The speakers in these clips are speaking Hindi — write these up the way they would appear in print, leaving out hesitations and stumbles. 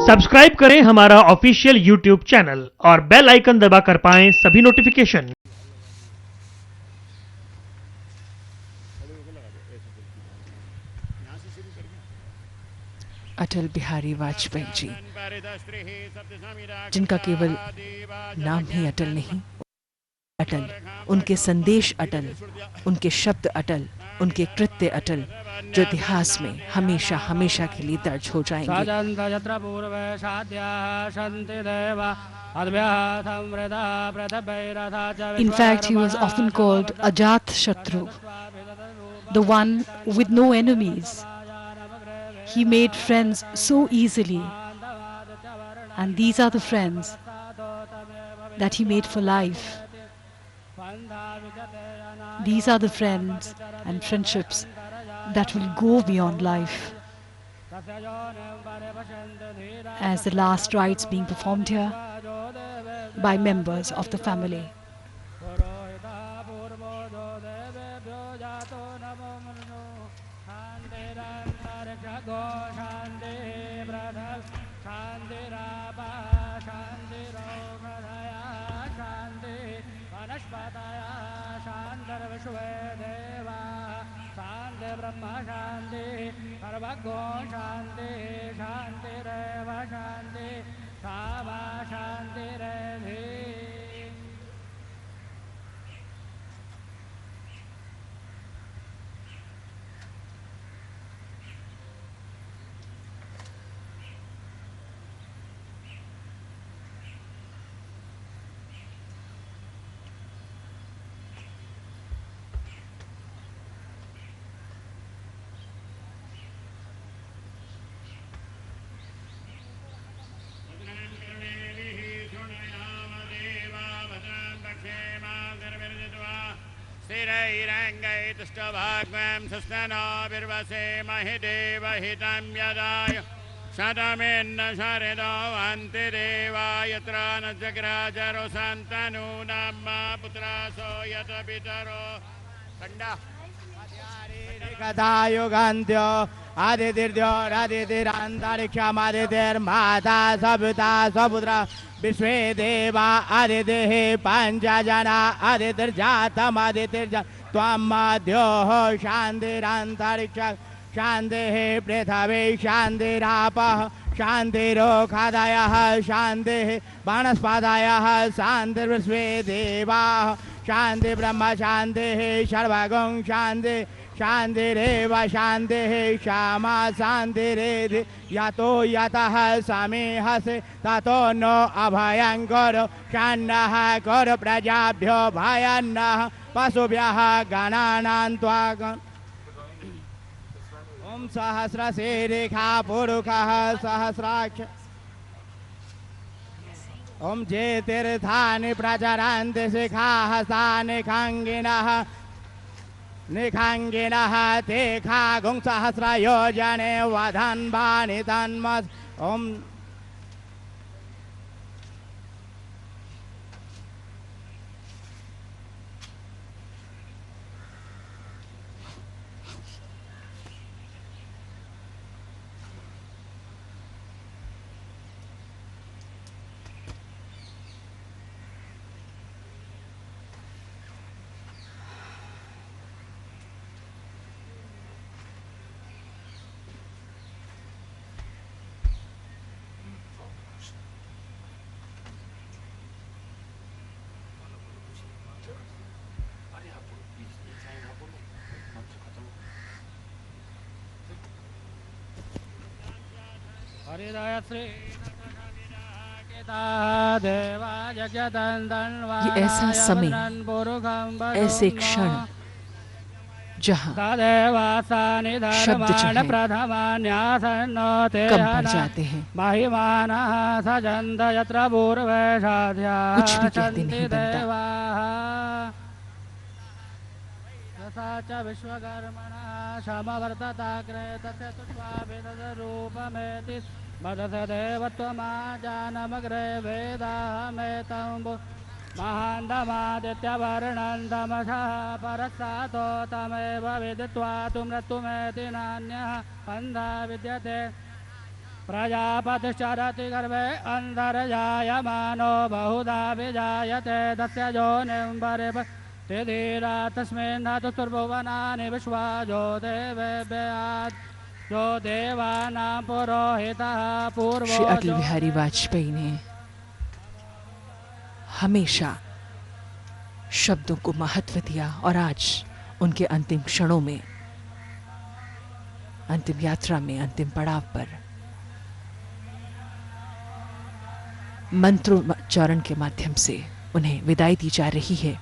सब्सक्राइब करें हमारा ऑफिशियल यूट्यूब चैनल और बेल आइकन दबाकर पाएं सभी नोटिफिकेशन। अटल बिहारी वाजपेयी जी, जिनका केवल नाम ही अटल नहीं, अटल, उनके संदेश अटल, उनके शब्द अटल, उनके कृत्य अटल, जो इतिहास में हमेशा हमेशा के लिए दर्ज हो जाएंगे। In fact, he was often called Ajat Shatru, the one with no enemies. He made friends so easily, and these are the friends that he made for life. These are the friends and friendships that will go beyond life. As the last rites being performed here by members of the family. Brahma शांति सर्वगो शांति शांति रेव शांति सावा शांति रेधि। स्थिरैरङ्गैतुष्टभाग्वं सुस्ननो बिर्वसे महि देवहितं यदाय शतमेन्न शरदो अन्ति देवा यत्र न जग्राजरो सन्तनूनां मा पुत्रासो यत पितरो खण्डः कथायुगान्त्यो आदितिर्द्योरादितिरान्तरिक्षमादितिर्माता सविता सपुत्र विश्वे देवा आदितिः पञ्चजना आदितिर्जातमादितिर्जा त्वं मध्योः शान्तिरन्तरिक्ष शान्तिः पृथिवी शान्तिरापः शान्तिरोखादयः शान्तिः वनस्पतयः शान्तिर्विश्वे देवाः शान्ति ब्रह्म शान्तिः सर्वगुं शान्ति शान्तिरेव शान्तिः क्षमा शान्तिरेधि यतो यतः समीहसे ततो नो अभयङ्करो षण्णः कुरु प्रजाभ्यो भयन्नः पशुभ्यः गणानां त्वागम्। ॐ सहस्रशीर्षा पुरुषः सहस्राक्ष ॐ जेतीर्थानि प्रचरन्ति शिखाः तानि खङ्गिनः निखङ्गिनः ते खागुं सहस्रयोजने वधन्वानि तन्मस्। ॐ ये ऐसा समय, ऐसे क्षण जहाँ शब्द जो है कम पड़ जाते हैं, कुछ भी कहते नहीं बनता। विश्वकर्मणा समवर्तताग्रे तस्य तुष्वाभिदरूपमेति वदस देवत्वमाजानमग्रे वेदाहमेतं महान्दमादित्यवर्णन्दमसः परस्तातो तमेव विदित्वा तु मृत्युमेति नान्यः अन्धा विद्यते प्रजापतिश्चरति गर्भे अन्तर्जायमानो बहुधा विजायते तस्य योनिं परिपतिधीरा तस्मिन् चतुर्भुवनानि विश्वा जो देवेभ्यात् जो देवानां पुरोहितः पूर्वो श्री अटल बिहारी वाजपेयी ने हमेशा शब्दों को महत्व दिया और आज उनके अंतिम क्षणों में, अंतिम यात्रा में, अंतिम पड़ाव पर मंत्रोच्चारण के माध्यम से उन्हें विदाई दी जा रही है,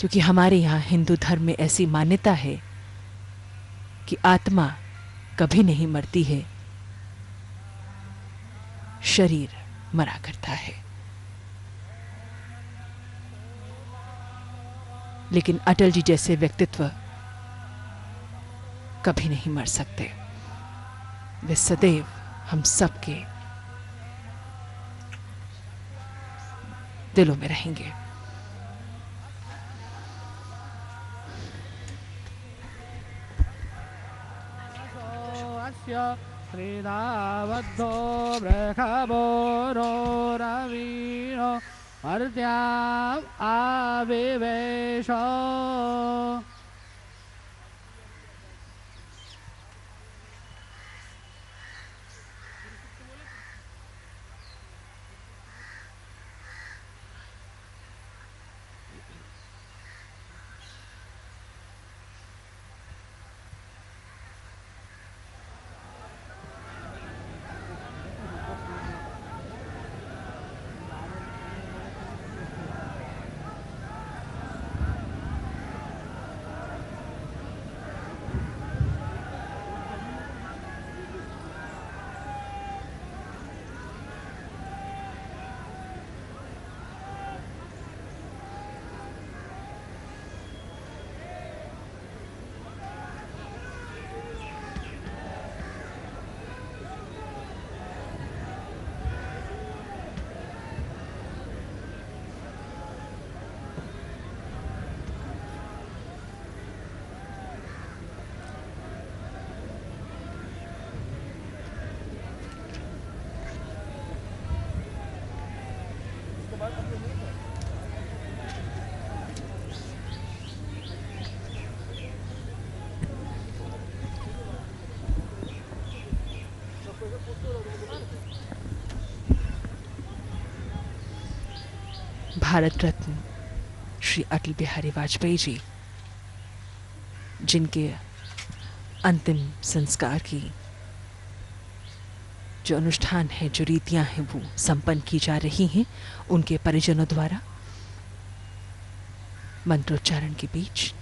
क्योंकि हमारे यहाँ हिंदू धर्म में ऐसी मान्यता है कि आत्मा कभी नहीं मरती है, शरीर मरा करता है। लेकिन अटल जी जैसे व्यक्तित्व कभी नहीं मर सकते, वे सदैव हम सबके दिलों में रहेंगे। श्रीधावद्धो बृहभोरो रवीणो मर्त्याम् आविवेश। भारत रत्न श्री अटल बिहारी वाजपेयी जी, जिनके अंतिम संस्कार की जो अनुष्ठान है, जो रीतियां हैं, वो संपन्न की जा रही हैं उनके परिजनों द्वारा मंत्रोच्चारण के बीच।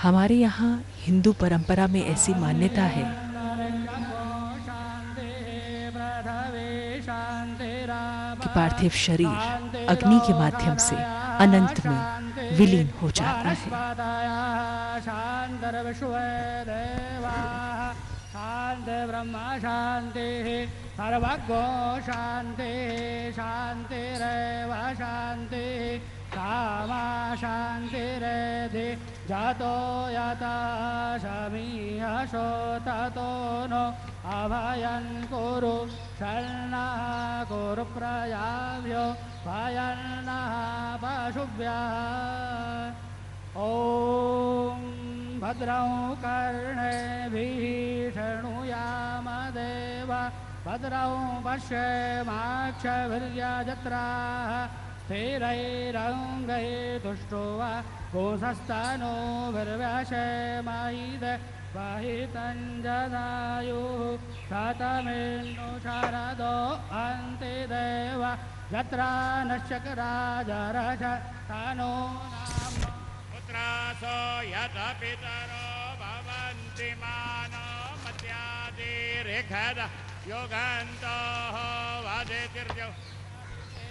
हमारे यहाँ हिंदू परंपरा में ऐसी मान्यता है कि पार्थिव शरीर अग्नि के माध्यम से अनंत में विलीन हो जाता है। शांति ब्रह्म शांति सर्वज्ञो शांति शांतिरेव शांति कामा शांतिरेधि जातो यथा शमीयशो ततो नो अभयं कुरु शरणः कुरु प्रयाव्यो भयन्नः पशुभ्यः। ॐ भद्रं कर्णेभिः शृणुयाम देव भद्रं पश्येमाक्षभिर्यजत्राः स्थिरैरङ्गैर्तुष्टो वा गोसस्तनोभिर्व्यशेमहिद वहितं जदायुः शतमेन्दु शरदो अन्ति देव यत्रा नश्चकराजरश तनो नाम पुत्रासो यत पितरो भवन्ति मानो मत्यादिरेखद योगन्तो वदितिर्यो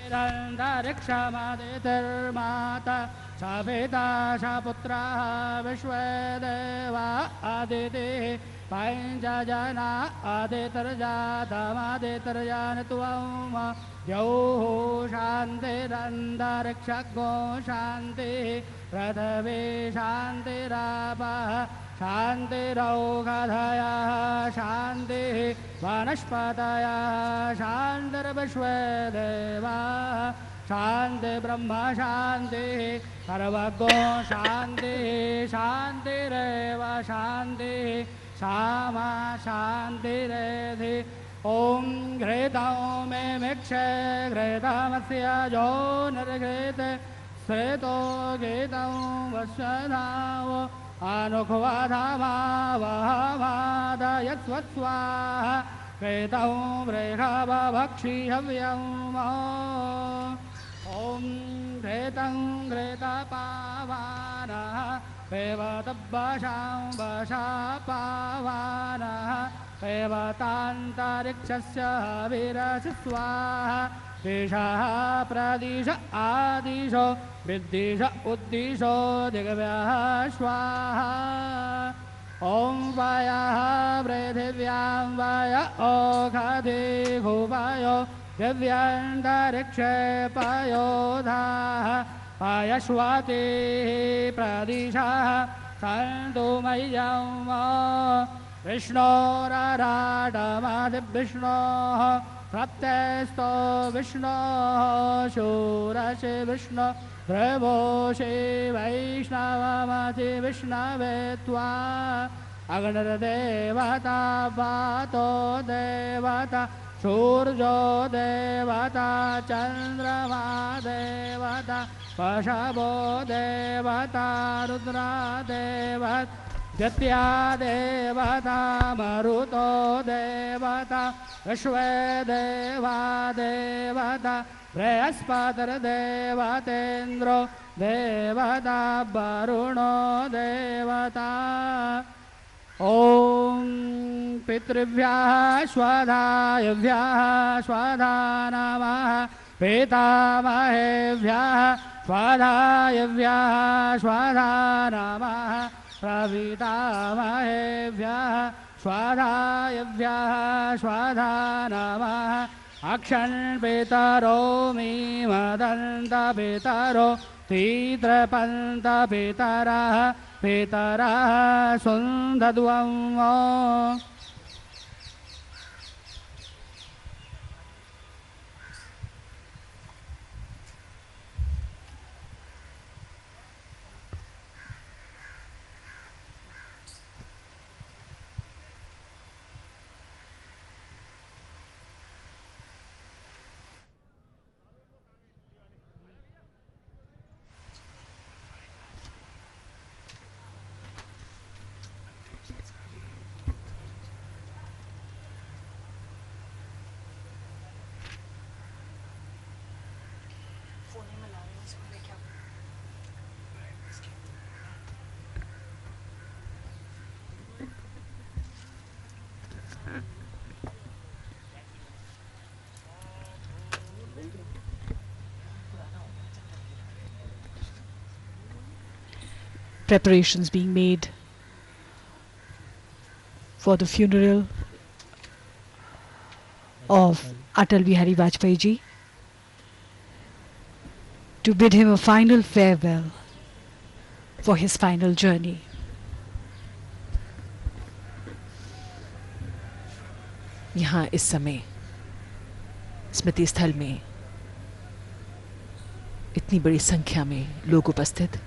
निरन्तरिक्षमादितिर्माता स पिता स पुत्रः विश्वे देवा आदितिः पञ्चजना आदितर्जातमादितर्जान त्वं द्यौः शान्तिरन्तरिक्षगो शान्तिः पृथिवी शान्तिरापः शान्तिरौषधयः शान्तिः वनस्पतयः शान्तिर्विश्वदेवाः शान्ति ब्रह्म शान्तिः सर्वगो शान्तिः शान्तिरेव शान्तिः सामा शान्तिरेधि ॐ घृतं मे मिक्षे घृतमस्य जो निर्घृत श्रेतो घृतं वस्वधाव अनुखवाधामावहमादयस्वस्वाहा घृतं बृहभक्षिहव्यं ॐ घृतं घृतपावानः पेवतब्बशां वशापावानः पेवतान्तरिक्षस्य विरसि स्वाहा दिशः प्रदिश आदिशो विद्दिश उद्दिशो दिग्भ्यः स्वाहा ॐ वयः पृथिव्यां वय ओषधि भुवयो दिव्यान्तरिक्षे पयोधाः पयश्वतिः प्रदिशः सन्तु मह्यं विष्णोरराडमधिविष्णोः प्रत्यस्तो विष्णोः शूरसि विष्णु ध्रुवोषि वैष्णवमधि विष्णवे त्वा अग्निर्देवता वातो देवता सूर्यो देवता चन्द्रमा देवता पशवो देवता रुद्रा देवता जत्या देवता मरुतो देवता विश्वे देवा देवता बृहस्पतिर्देवतेन्द्रो देवता वरुणो देवता ॐ पितृभ्यः स्वधायभ्यः स्वधा नमः पितामहेभ्यः स्वधायभ्यः स्वधा नमः प्रपितामहेभ्यः स्वधायभ्यः स्वधा नमः अक्षन्पितरो मीमदन्तपितरो तीत्रपन्तपितरः पितरः सुन्दध्वं Preparations being made for the funeral of Atal Bihari Vajpayee ji, to bid him a final farewell for his final journey. यहाँ इस समय स्मृति स्थल में इतनी बड़ी संख्या में लोग उपस्थित,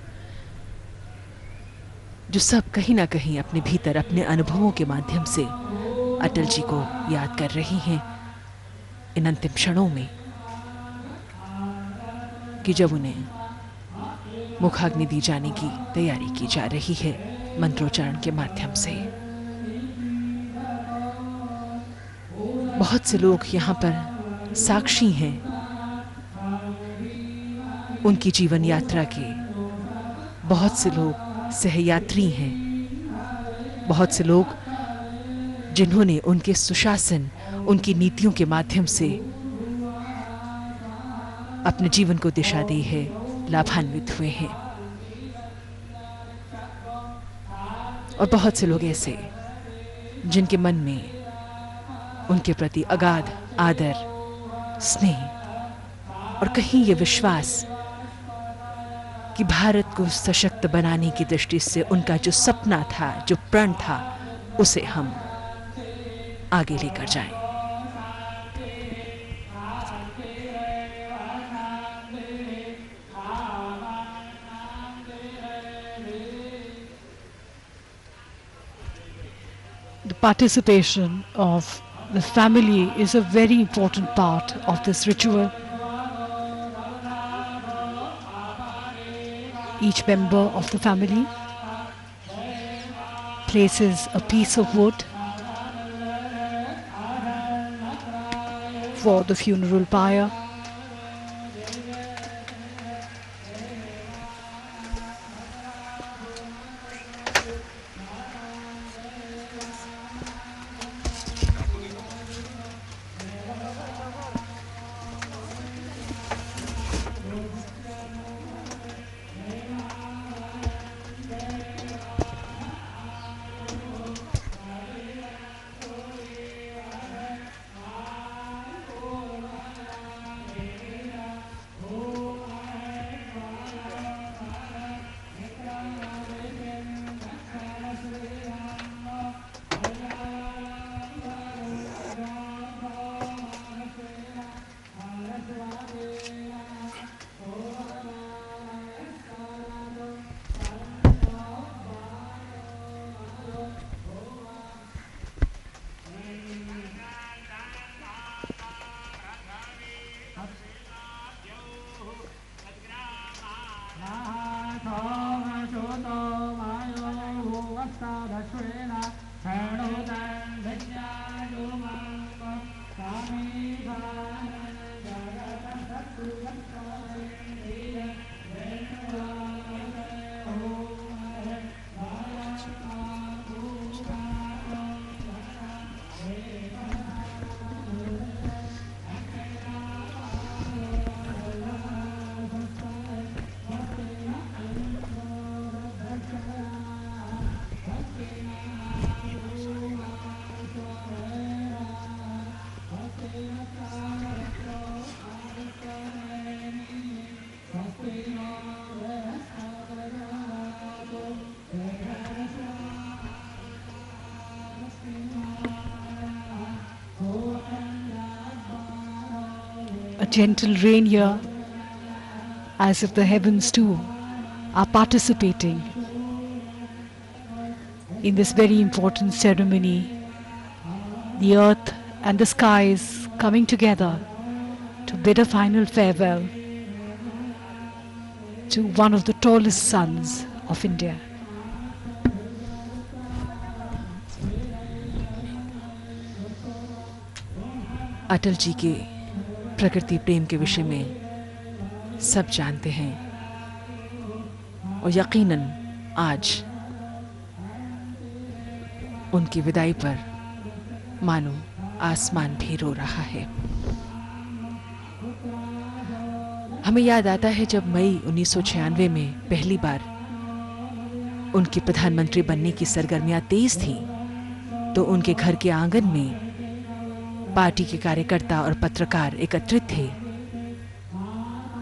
जो सब कहीं ना कहीं अपने भीतर अपने अनुभवों के माध्यम से अटल जी को याद कर रही हैं इन अंतिम क्षणों में, कि जब उन्हें मुखाग्नि दी जाने की तैयारी की जा रही है मंत्रोच्चारण के माध्यम से। बहुत से लोग यहाँ पर साक्षी हैं उनकी जीवन यात्रा के, बहुत से लोग सहयात्री हैं, बहुत से लोग जिन्होंने उनके सुशासन, उनकी नीतियों के माध्यम से अपने जीवन को दिशा दी है, लाभान्वित हुए हैं। और बहुत से लोग ऐसे जिनके मन में उनके प्रति अगाध आदर, स्नेह और कहीं ये विश्वास कि भारत को सशक्त बनाने की दृष्टि से उनका जो सपना था, जो प्रण था, उसे हम आगे लेकर जाएं। The participation of the family is a very important part of this ritual. Each member of the family places a piece of wood for the funeral pyre. A gentle rain here, as if the heavens too are participating in this very important ceremony. The earth and the skies coming together to bid a final farewell to one of the tallest sons of India. Atal ji के प्रकृति प्रेम के विषय में सब जानते हैं और यकीनन आज उनकी विदाई पर मानो आसमान भी रो रहा है। हमें याद आता है जब मई 1996 में पहली बार उनकी प्रधानमंत्री बनने की सरगर्मियां तेज थी तो उनके घर के आंगन में पार्टी के कार्यकर्ता और पत्रकार एकत्रित थे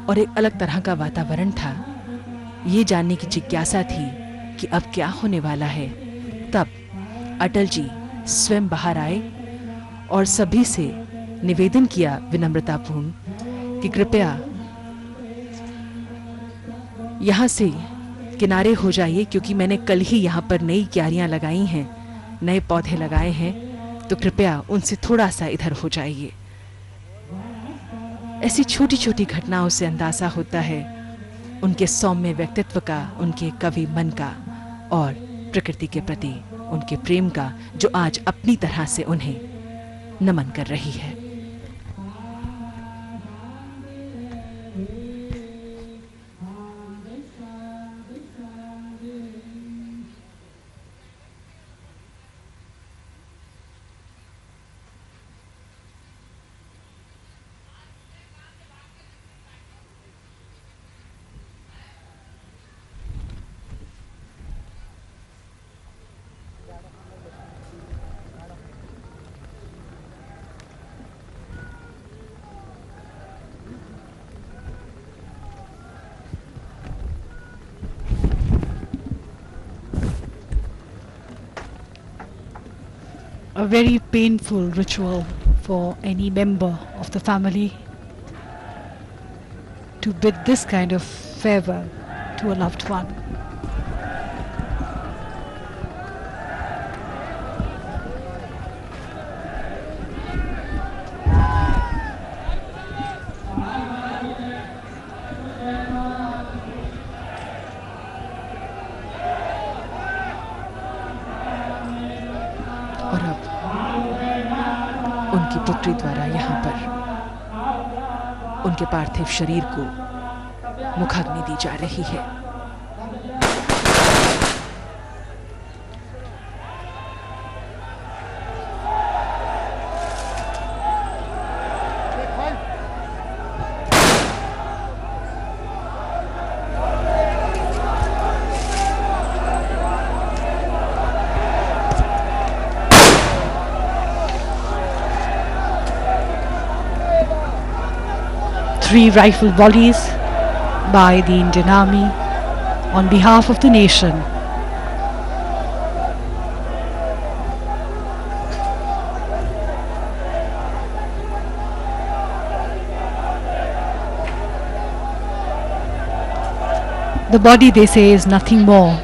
और एक अलग तरह का वातावरण था। ये जानने की जिज्ञासा थी कि अब क्या होने वाला है। तब अटल जी स्वयं बाहर आए और सभी से निवेदन किया विनम्रतापूर्ण कि कृपया यहाँ से किनारे हो जाइए, क्योंकि मैंने कल ही यहाँ पर नई क्यारियाँ लगाई हैं, नए पौधे लगाए हैं, तो कृपया उनसे थोड़ा सा इधर हो जाइए। ऐसी छोटी छोटी घटनाओं से अंदाजा होता है उनके सौम्य व्यक्तित्व का, उनके कवि मन का और प्रकृति के प्रति उनके प्रेम का, जो आज अपनी तरह से उन्हें नमन कर रही है। a very painful ritual for any member of the family to bid this kind of farewell to a loved one. और अब उनकी पुत्री द्वारा यहाँ पर उनके पार्थिव शरीर को मुखाग्नि दी जा रही है। Three rifle volleys by the Indian Army on behalf of the nation. The body, they say, is nothing more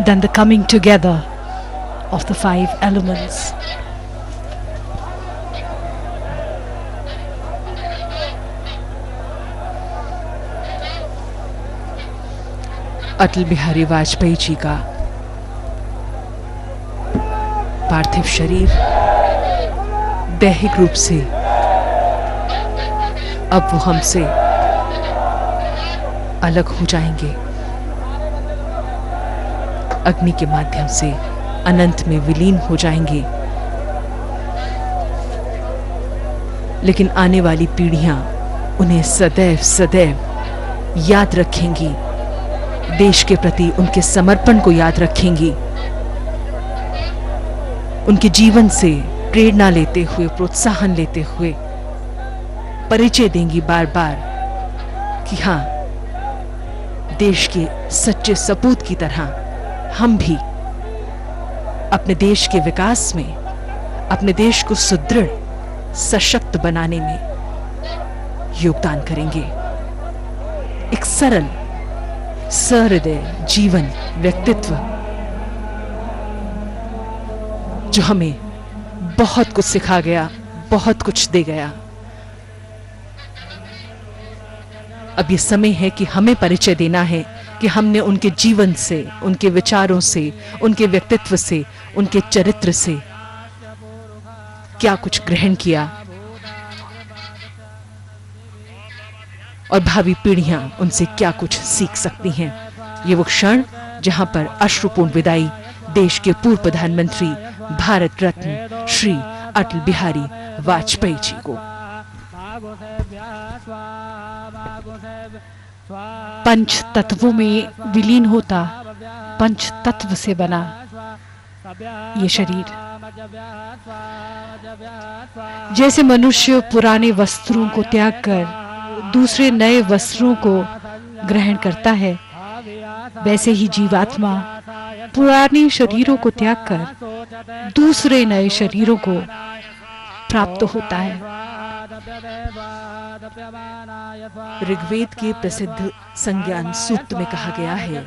than the coming together of the five elements. Atal Bihari Vajpayee ji का पार्थिव शरीर दैहिक रूप से अब वो हमसे अलग हो जाएंगे, अग्नि के माध्यम से अनंत में विलीन हो जाएंगे। लेकिन आने वाली पीढ़ियां उन्हें सदैव सदैव याद रखेंगी, देश के प्रति उनके समर्पण को याद रखेंगी, उनके जीवन से प्रेरणा लेते हुए, प्रोत्साहन लेते हुए परिचय देंगी बार बार कि हाँ, देश के सच्चे सपूत की तरह हम भी अपने देश के विकास में, अपने देश को सुदृढ़ सशक्त बनाने में योगदान करेंगे। एक सरल सहृदय जीवन व्यक्तित्व जो हमें बहुत कुछ सिखा गया, बहुत कुछ दे गया। अब ये समय है कि हमें परिचय देना है कि हमने उनके जीवन से, उनके विचारों से, उनके व्यक्तित्व से, उनके चरित्र से क्या कुछ ग्रहण किया और भावी पीढ़ियां उनसे क्या कुछ सीख सकती हैं। ये वो क्षण जहां पर अश्रुपूर्ण विदाई देश के पूर्व प्रधानमंत्री, भारत रत्न श्री अटल बिहारी वाजपेयी जी को। पंच तत्वों में विलीन होता पंच तत्व से बना ये शरीर। जैसे मनुष्य पुराने वस्त्रों को त्याग कर दूसरे नए वस्त्रों को ग्रहण करता है, वैसे ही जीवात्मा पुराने शरीरों को त्याग कर दूसरे नए शरीरों को प्राप्त होता है। ऋग्वेद के प्रसिद्ध संज्ञान सूक्त में कहा गया है,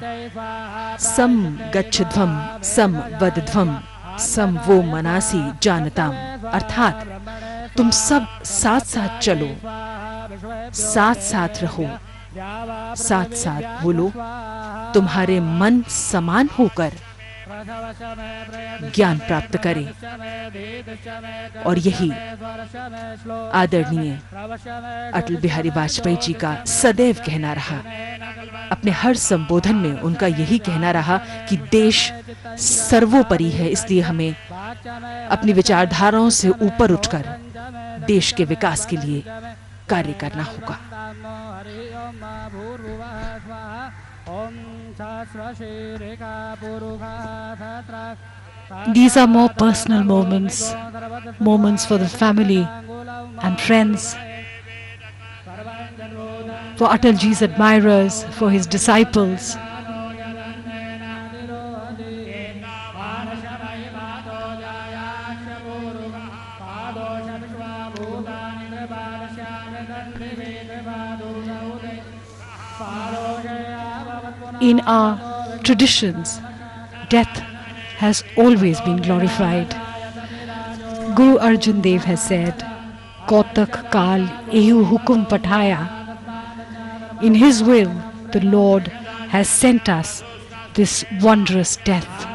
सम गच्छध्वम सम वदध्वम सम वो मनासी जानताम, अर्थात तुम सब साथ साथ चलो, साथ साथ रहो, साथ साथ बोलो, तुम्हारे मन समान होकर ज्ञान प्राप्त करें। और यही आदरणीय अटल बिहारी वाजपेयी जी का सदैव कहना रहा। अपने हर संबोधन में उनका यही कहना रहा कि देश सर्वोपरि है, इसलिए हमें अपनी विचारधाराओं से ऊपर उठकर देश के विकास के लिए कार्य करना होगा। These are more personal moments, moments for the family and friends, for Atalji's admirers, for his disciples. In our traditions, death has always been glorified. Guru Arjan Dev has said, Kautak Kal Ehu Hukum Pathaya. In His will, the Lord has sent us this wondrous death.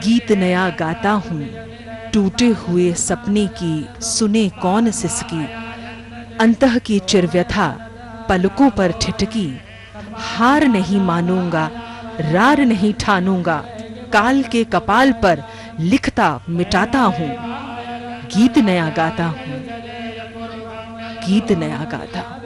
गीत नया गाता हूँ, टूटे हुए सपने की सुने कौन सिसकी, अंतः की चिरव्यथा पलकों पर ठिठकी, हार नहीं मानूंगा, रार नहीं ठानूंगा, काल के कपाल पर लिखता मिटाता हूँ, गीत नया गाता हूँ, गीत नया गाता हूँ।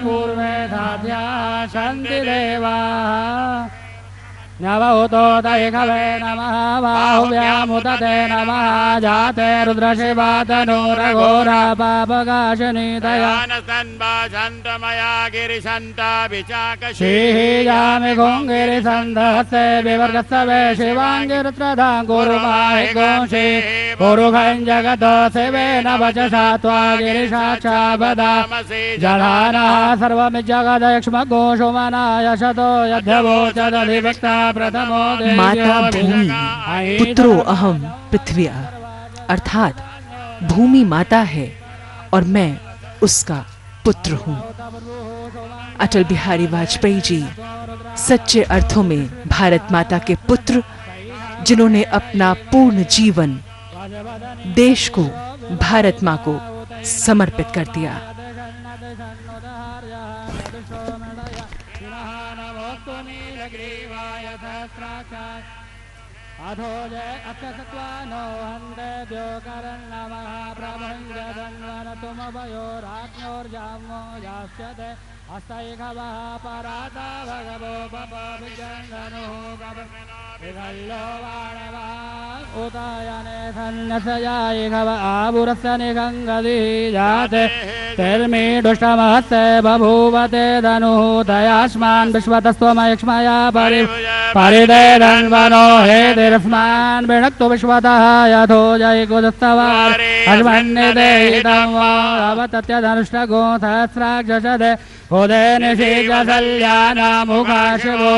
पूर्वे धाध्या शांति देवा नवहुतो दैखवे नमः बाहुव्यामुदते नमः जाते रुद्रशिवातनूरघोरा पापकाशिनी दया श्रीजामि घोङ्गिरिसन्धस्ते विवर्गस्तवे शिवाङ्गिरुत्रधां गुरुमाहि गोंषि पुरुखं जगतो शिवेन वचसा त्वा गिरिशाक्षाबदा जलानः सर्वमिज्जगदक्ष्मघोषुमनाय शतो यद्यवोचदधिवक्ता माता भूमि पुत्रो अहम पृथ्व्या, अर्थात भूमि माता है और मैं उसका पुत्र हूँ। अटल बिहारी वाजपेयी जी सच्चे अर्थों में भारत माता के पुत्र, जिन्होंने अपना पूर्ण जीवन देश को, भारत माँ को समर्पित कर दिया। अधो जय अक्षसत्वानो हन्ते द्योकरन्नमः प्रभञ्जदन्वन तुमभयो राज्ञोर्जामो यास्यते हस्तैखवः पराता भगवो पपविजन्दनुः विकल्लो वाणवः उदयने सन्नसयायिखव आबुरस्य निगङ्गदी जाते तिर्मी दुष्टमहस्ते बभूवते धनुः दयास्मान् विश्वतस्त्वमयक्ष्मया परिदेदन्वनो हेतिरस्मान् विणक्तु विश्वतः यथो जयकुदस्तवान् अस्मन्निदेहितं वा अवतत्यधनुष्टगोथस्राक्षसदे उदे निषीजसल्यानामुखा शिवो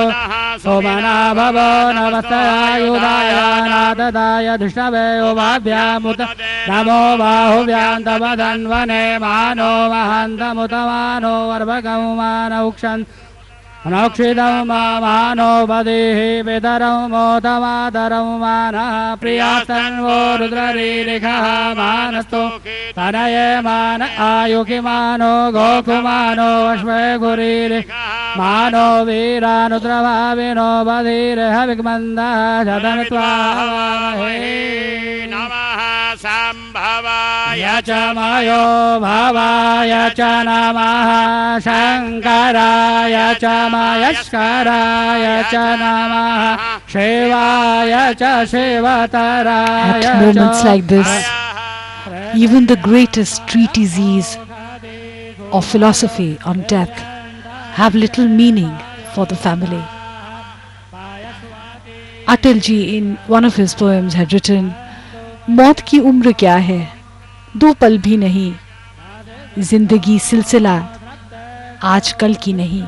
सोमना भवो नमस्तरायुधाय नाददाय धृष्णवे उभाभ्यामुत नमो बाहुभ्यां तव धन्वने मानो महान्तमुतमानो वर्भगं मानौक्षन् अनक्षिदं मानो बधीहि विदरं मोदमादरं मानः प्रियास्तन्वो रुद्ररीरिखः मानस्तु तनये मान आयुकिमानो गोकुमानो अश्वे गुरीरि मानो वीरानुद्रभाविनो बधीरः विग्मन्दः शतनत्वावहे नमः संभवाय च मयो भवाय च नमः शङ्कराय च मयस्कराय च नमः शिवाय च शिवतराय At moments like this, even the greatest treatises of philosophy on death have little meaning for the family. Atal ji, in one of his poems, had written, मौत की उम्र क्या है, 2 पल भी नहीं, जिंदगी सिलसिला आज कल की नहीं।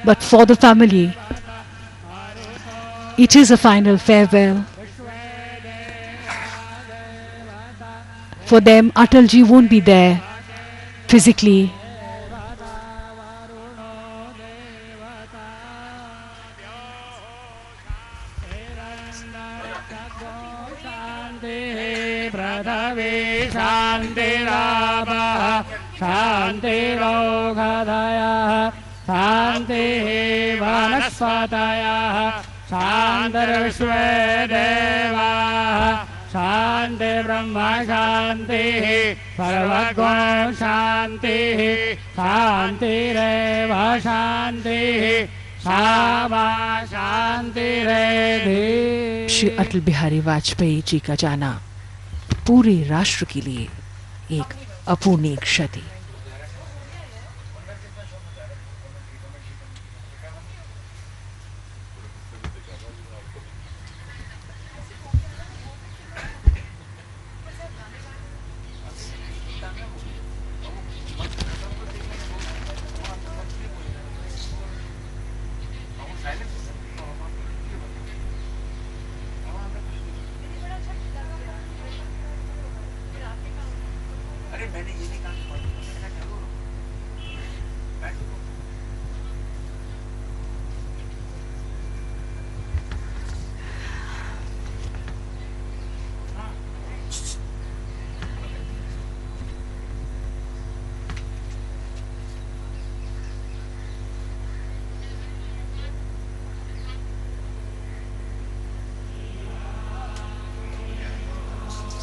But for the family, it is a final farewell. For them, Atalji won't be there physically. पृथ्वी शान्तिरापः शान्तिरोगधयः शान्तिः वनस्पतयः शान्तिर्विश्वे देवाः शान्ति ब्रह्म शान्तिः सर्वगो शान्तिः शान्तिरेव शान्तिः शामा शान्तिरेधि। श्री अटल बिहारी वाजपेयी जी का जाना पूरे राष्ट्र के लिए एक अपूर्णीय क्षति।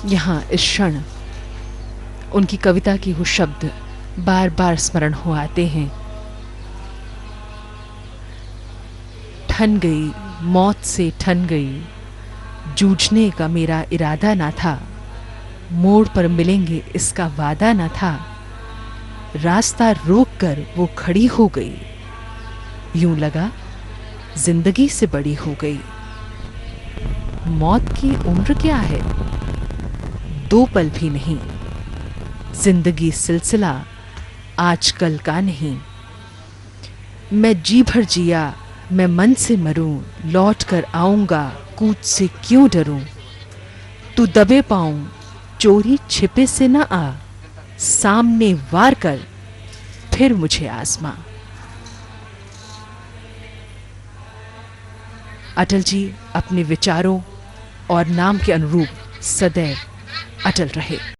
यहाँ इस क्षण उनकी कविता की वो शब्द बार बार स्मरण हो आते हैं। ठन गई मौत से ठन गई, जूझने का मेरा इरादा ना था, मोड़ पर मिलेंगे इसका वादा ना था, रास्ता रोक कर वो खड़ी हो गई, यूं लगा जिंदगी से बड़ी हो गई। मौत की उम्र क्या है, 2 पल भी नहीं, जिंदगी सिलसिला आजकल का नहीं। मैं जी भर जिया मैं मन से मरूं, लौट कर आऊंगा कूच से क्यों डरूं, तू दबे पाऊं चोरी छिपे से न आ, सामने वार कर फिर मुझे आजमा। अटल जी अपने विचारों और नाम के अनुरूप सदैव अटल रहे।